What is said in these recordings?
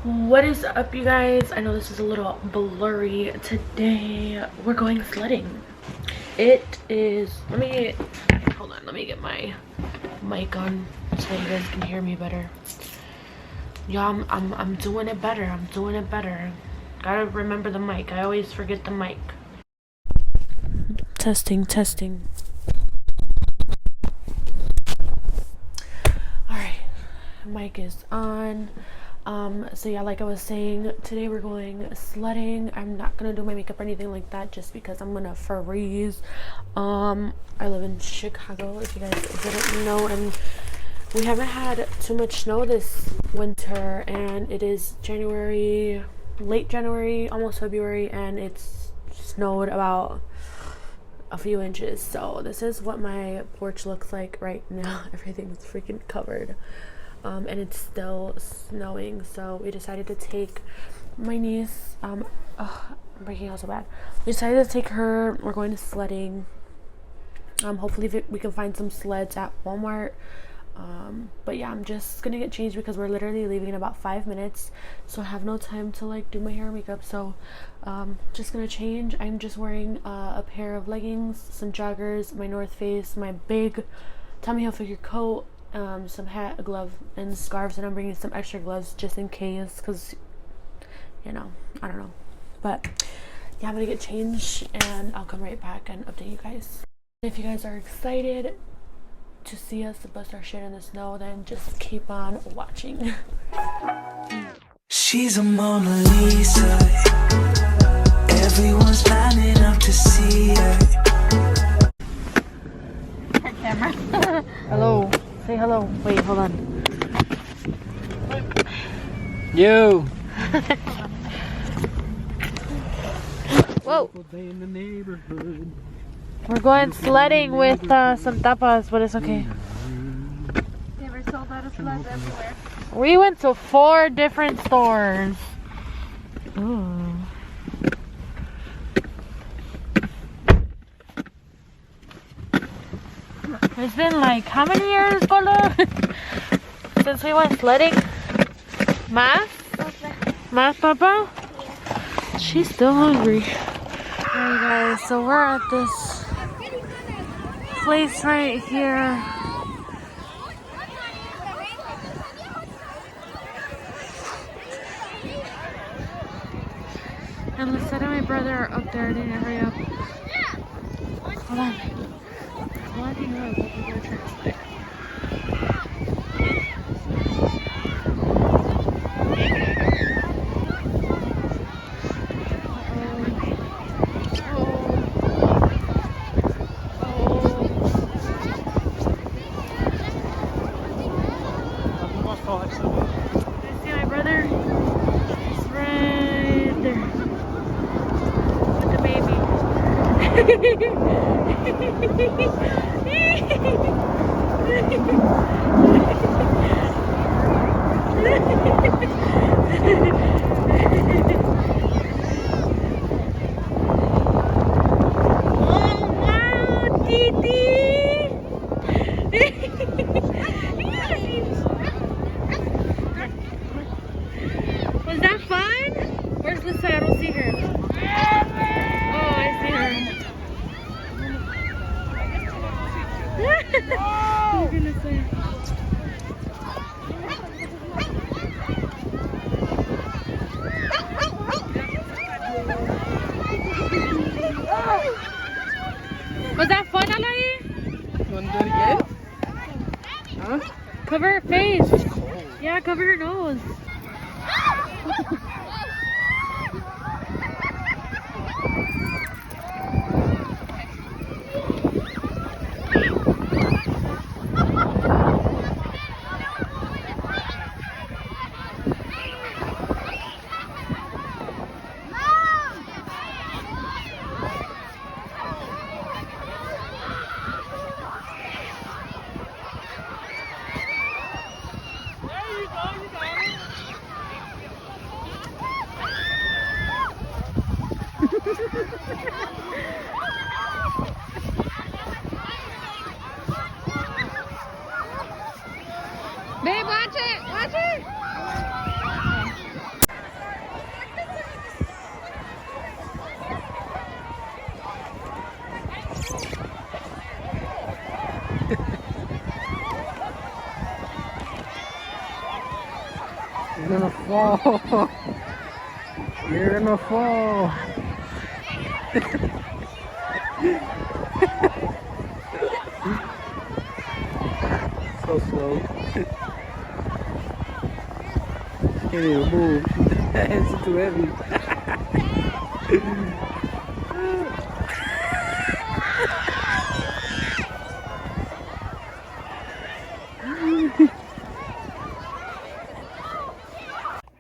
What is up, you guys? I know this is a little blurry. Today we're going sledding. It is, hold on, let me get my mic on so you guys can hear me better. Yeah, I'm doing it better. I'm doing it better. Gotta remember the mic. I always forget the mic. Testing. Alright, mic is on. So yeah, like I was saying, today we're going sledding. I'm not gonna do my makeup or anything like that just because I'm gonna freeze. I live in Chicago, if you guys didn't know, and we haven't had too much snow this winter, and it is January, late January, almost February, and it's snowed about a few inches. So this is what my porch looks like right now. Everything's freaking covered. And it's still snowing, so we decided to take my niece, I'm breaking out so bad. We decided to take her. We're going to sledding. Hopefully we can find some sleds at Walmart. But yeah, I'm just gonna get changed because we're literally leaving in about 5 minutes, so I have no time to like do my hair and makeup. So just gonna change. I'm just wearing a pair of leggings, some joggers, my North Face, my big Tommy Hilfiger coat, some hat, a glove, and scarves, and I'm bringing some extra gloves just in case, because I don't know. But yeah, I'm gonna get changed and I'll come right back and update you guys. If you guys are excited to see us bust our shit in the snow, then just keep on watching. She's a Mona Lisa. Everyone's lining up to see her. Her camera. Hello. Say hello. Wait, hold on. Yo. Whoa. Day in the neighborhood. We're going sledding with some tapas, but it's okay. They were sold out of sleds everywhere. We went to 4 different stores. Ooh. It's been like how many years, Golo? Since we went sledding? Más? Más, Papa? Yeah. She's still hungry. Alright guys, so we're at this place right here. And Lisette and my brother are up there. I didn't hurry up. Hold on. Blocking up. We're translate. I see my brother. He's right there with the baby. Oh wow, Titi! Was that fun? Where's Lisa? I don't see her. Oh, I see her. I'm gonna say. Was that fun, Alai? You want to do it again? Huh? Cover her face. Yeah, cover her nose. You're gonna fall. You're gonna fall. So slow. She can't even move. It's too heavy.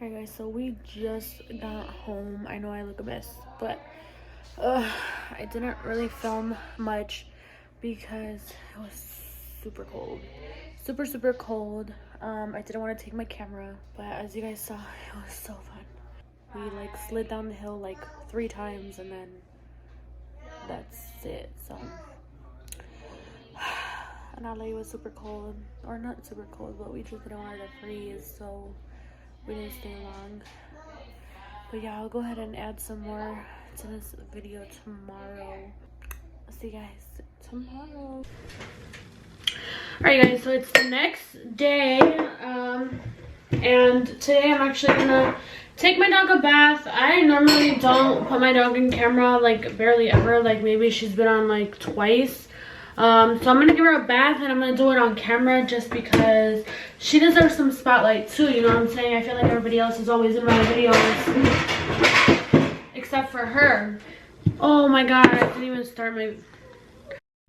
Alright guys, so we just got home. I know I look a mess, but I didn't really film much because it was super cold. Super cold. I didn't want to take my camera, but as you guys saw, it was so fun. We like slid down the hill like 3 times and then that's it. So and LA was super cold, or not super cold, but we just didn't want it to freeze, so we didn't stay long. But yeah, I'll go ahead and add some more to this video tomorrow. I'll see you guys tomorrow. Alright guys, so it's the next day, and today I'm actually gonna take my dog a bath. I normally don't put my dog in camera, like barely ever, like maybe she's been on like twice. So I'm gonna give her a bath and I'm gonna do it on camera just because she deserves some spotlight too, you know what I'm saying? I feel like everybody else is always in my videos except for her. Oh my god, I didn't even start my...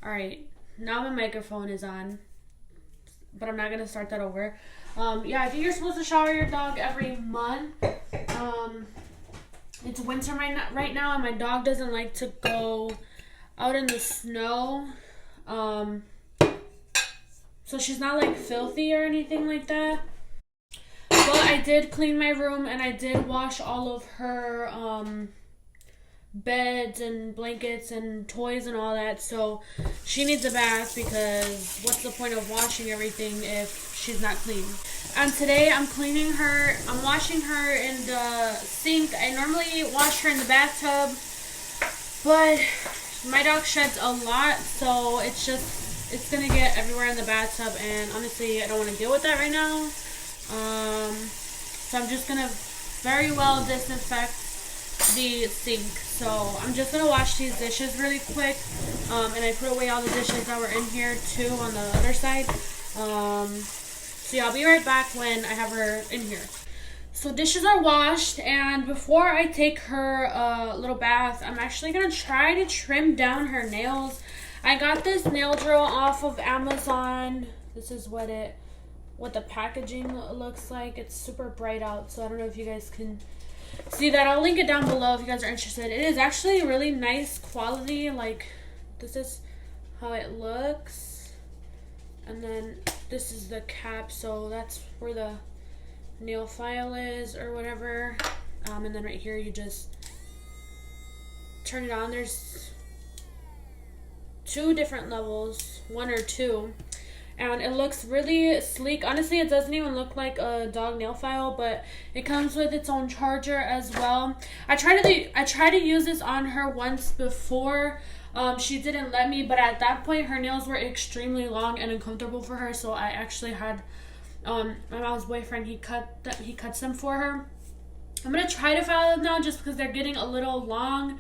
Alright, now my microphone is on, but I'm not gonna start that over. Yeah, I think you're supposed to shower your dog every month. It's winter right now and my dog doesn't like to go out in the snow. So she's not like filthy or anything like that. But I did clean my room and I did wash all of her beds and blankets and toys and all that. So she needs a bath because what's the point of washing everything if she's not clean? And today I'm cleaning her. I'm washing her in the sink. I normally wash her in the bathtub, but my dog sheds a lot, so it's gonna get everywhere in the bathtub, and honestly I don't want to deal with that right now. So I'm just gonna very well disinfect the sink. So I'm just gonna wash these dishes really quick, and I put away all the dishes that were in here too on the other side. So yeah, I'll be right back when I have her in here. So dishes are washed, and before I take her little bath, I'm actually gonna try to trim down her nails. I got this nail drill off of Amazon. This is what the packaging looks like. It's super bright out, so I don't know if you guys can see that. I'll link it down below if you guys are interested. It is actually really nice quality. Like, this is how it looks, and then this is the cap, so that's where the nail file is or whatever. And then right here you just turn it on. There's 2 different levels, 1 or 2, and it looks really sleek. Honestly, it doesn't even look like a dog nail file, but it comes with its own charger as well. I tried to use this on her once before. She didn't let me, but at that point her nails were extremely long and uncomfortable for her, so I actually had my mom's boyfriend, he cuts them for her. I'm gonna try to file them now just because they're getting a little long,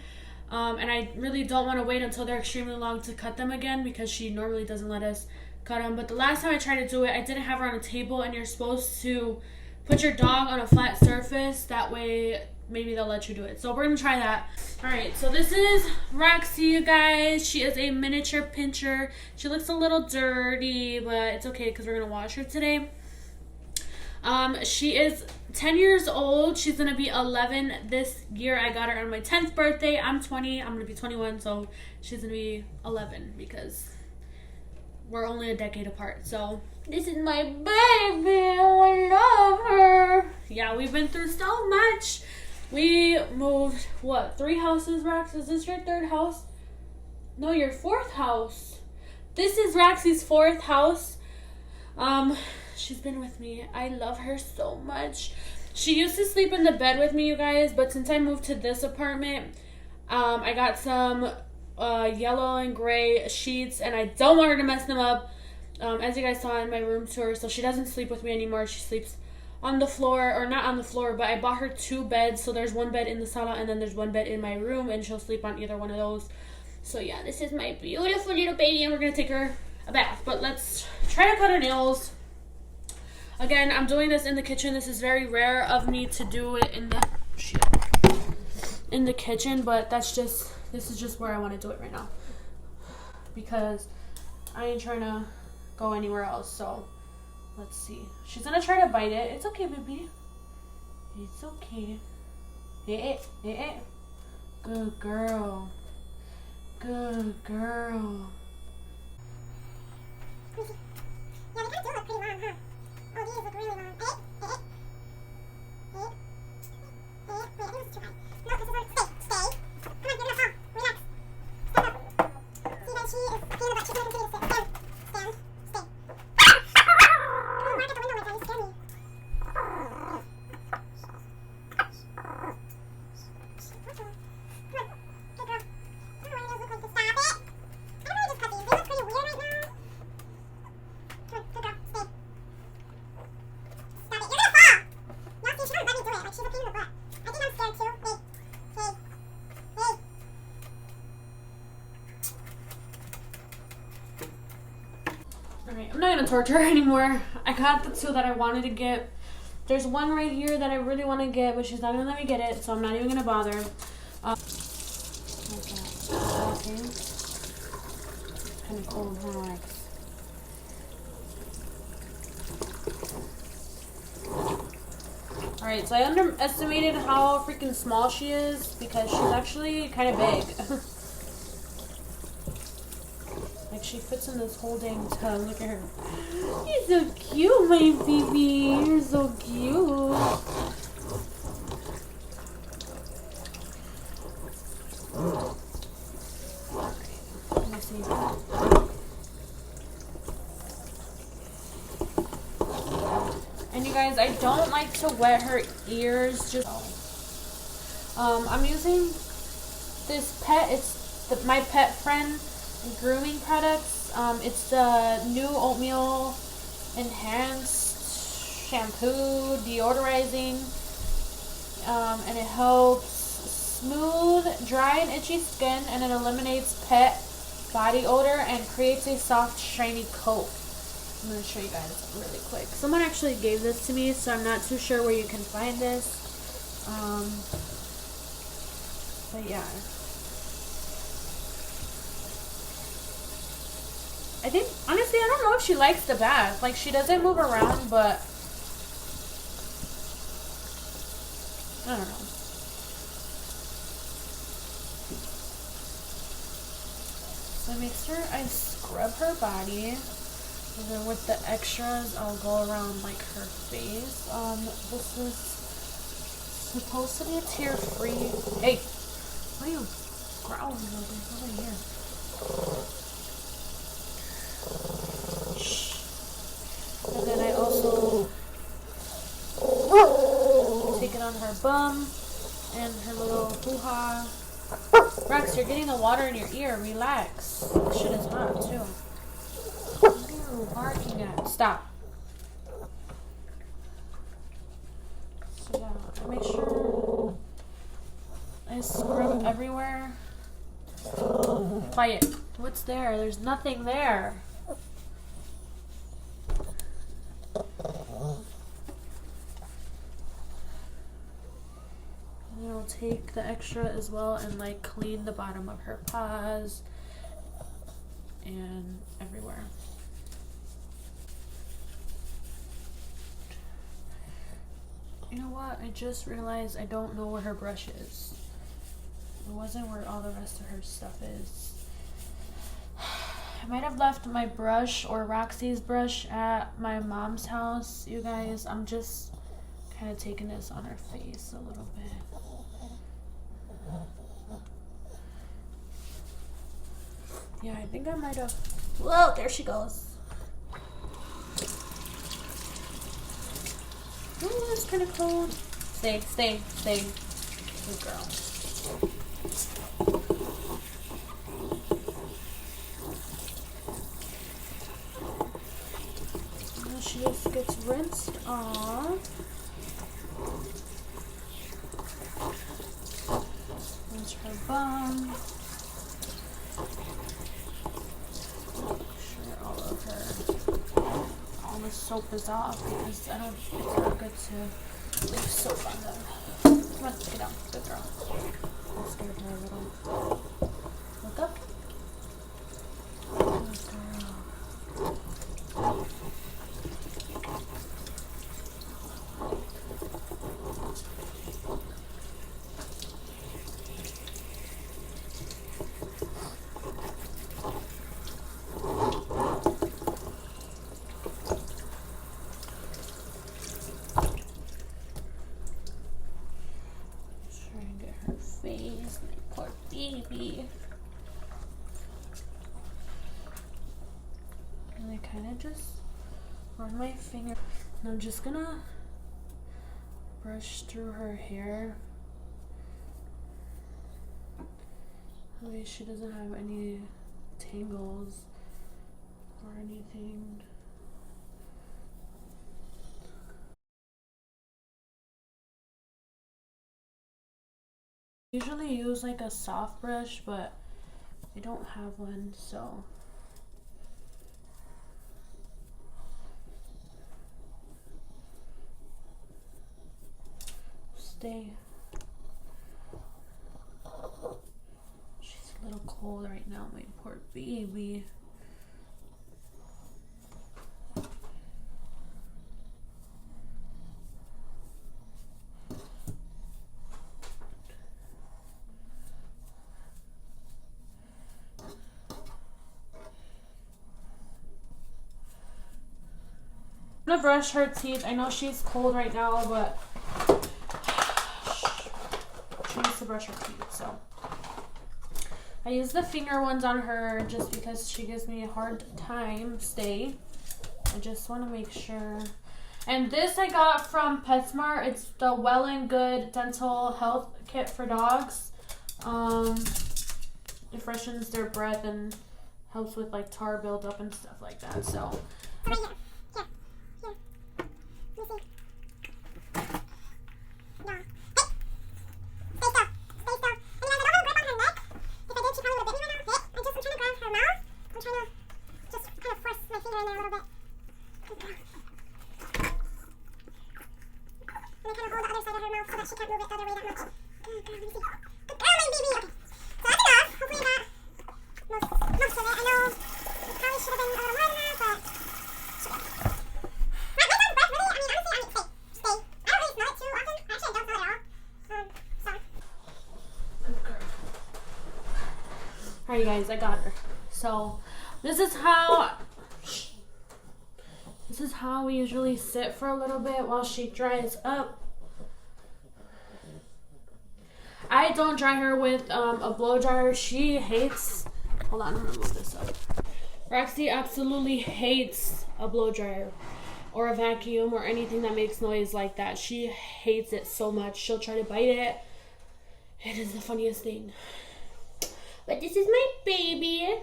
and I really don't want to wait until they're extremely long to cut them again because she normally doesn't let us cut them. But the last time I tried to do it, I didn't have her on a table, and you're supposed to put your dog on a flat surface, that way maybe they'll let you do it. So we're gonna try that. All right, so this is Roxy, you guys. She is a miniature pinscher. She looks a little dirty, but it's okay because we're gonna wash her today. She is 10 years old. She's gonna be 11 this year. I got her on my 10th birthday. I'm 20. I'm gonna be 21, so she's gonna be 11 because we're only a decade apart. So this is my baby. Oh, I love her. Yeah, we've been through so much. We moved, what, 3 houses, Rox? Is this your 3rd house? No, your 4th house. This is Roxy's 4th house. She's been with me. I love her so much. She used to sleep in the bed with me, you guys, but since I moved to this apartment, I got some yellow and gray sheets, and I don't want her to mess them up. As you guys saw in my room tour, so she doesn't sleep with me anymore. She sleeps on the floor, or not on the floor, but I bought her 2 beds. So there's 1 bed in the sala and then there's 1 bed in my room, and she'll sleep on either one of those. So yeah, this is my beautiful little baby, and we're gonna take her a bath. But let's try to cut her nails. Again, I'm doing this in the kitchen. This is very rare of me to do it in the kitchen, but this is just where I want to do it right now, because I ain't trying to go anywhere else. So let's see. She's gonna try to bite it. It's okay, baby. It's okay. Good girl. Good girl. Yeah, they kind of do look pretty long, huh? Oh, these look really long. Wait, I think this is too high. No, this is one. Stay. Come on, you're gonna fall. Relax. Stand up. See that she is feeling the butt. She's gonna continue to sit. Stand. Stay. Oh, mark at the window like that. You scare me. Come on. Good girl. Oh, why do those look like this? Stop it. I don't know, I just cut these. They look pretty weird right now. Come on, good girl. Stay. Stop it. You're gonna fall! No, see, she won't let me do it. Like, she's a pain in the butt. I think I'm scared too. Wait. Hey. Hey. Alright, I'm not gonna torture her anymore. I got the 2 that I wanted to get. There's 1 right here that I really want to get, but she's not gonna let me get it, so I'm not even gonna bother. Okay. Kind of cold, huh? Alright, so I underestimated how freaking small she is, because she's actually kind of big. Like, she fits in this whole dang tub. Look at her. You're so cute, my baby. You're so cute. Let me see. And you guys, I don't like to wet her ears. I'm using this my pet friend grooming products. It's the new oatmeal enhanced shampoo deodorizing, and it helps smooth dry and itchy skin, and it eliminates pet body odor and creates a soft shiny coat. I'm going to show you guys really quick. Someone actually gave this to me, so I'm not too sure where you can find this. But yeah. I think, honestly, I don't know if she likes the bath. Like, she doesn't move around, but I don't know. So I make sure I scrub her body. And then with the extras, I'll go around like her face. This is supposed to be a tear-free. Hey, why are you growling over here? Shh. And then I also take it on her bum and her little hoo-ha. Rex, you're getting the water in your ear. Relax. This shit is hot too. Barking at. Stop. So yeah, I make sure I scrub everywhere. Quiet. What's there? There's nothing there. And I'll take the extra as well and like clean the bottom of her paws and everywhere. You know what? I just realized I don't know where her brush is. It wasn't where all the rest of her stuff is. I might have left my brush or Roxy's brush at my mom's house, you guys. I'm just kind of taking this on her face a little bit. Yeah, I think I might have. Whoa, there she goes. Ooh, it's kind of cold. Stay. Good girl. Now she just gets rinsed off. soap is off because I don't. It's not good to leave soap on them. Come on, get down, good girl. I'm scared her a little. Look up. Good girl. Face, my poor baby. And I kind of just run my finger. And I'm just gonna brush through her hair. That way she doesn't have any tangles or anything. Usually use like a soft brush, but I don't have one, so stay. She's a little cold right now, my poor baby. I'm gonna brush her teeth. I know she's cold right now, but she needs to brush her teeth, so I use the finger ones on her just because she gives me a hard time. Stay. I just want to make sure. And this I got from PetSmart. It's the Well and Good Dental Health Kit for dogs. It freshens their breath and helps with like tar buildup and stuff like that. So. Alright guys, I got her. So this is how we usually sit for a little bit while she dries up. I don't dry her with a blow dryer. She hates, hold on, I'm gonna move this up. Roxy absolutely hates a blow dryer or a vacuum or anything that makes noise like that. She hates it so much. She'll try to bite it. It is the funniest thing. But this is my baby.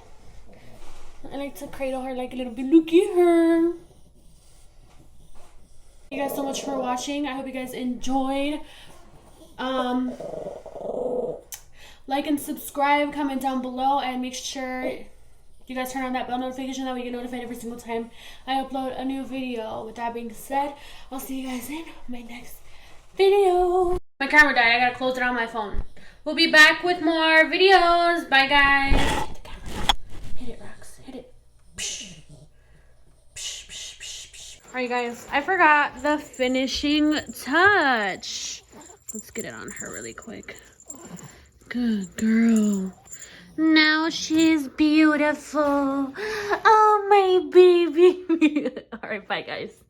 I like to cradle her like a little bit. Look at her. Thank you guys so much for watching. I hope you guys enjoyed. Like and subscribe, comment down below, and make sure you guys turn on that bell notification that we get notified every single time I upload a new video. With that being said, I'll see you guys in my next video. My camera died. I gotta close it on my phone. We'll be back with more videos. Bye, guys. Hit the camera. Hit it, Rox. Hit it. Psh. Psh, psh, psh, psh. Alright, guys. I forgot the finishing touch. Let's get it on her really quick. Good girl. Now she's beautiful. Oh, my baby. Alright, bye, guys.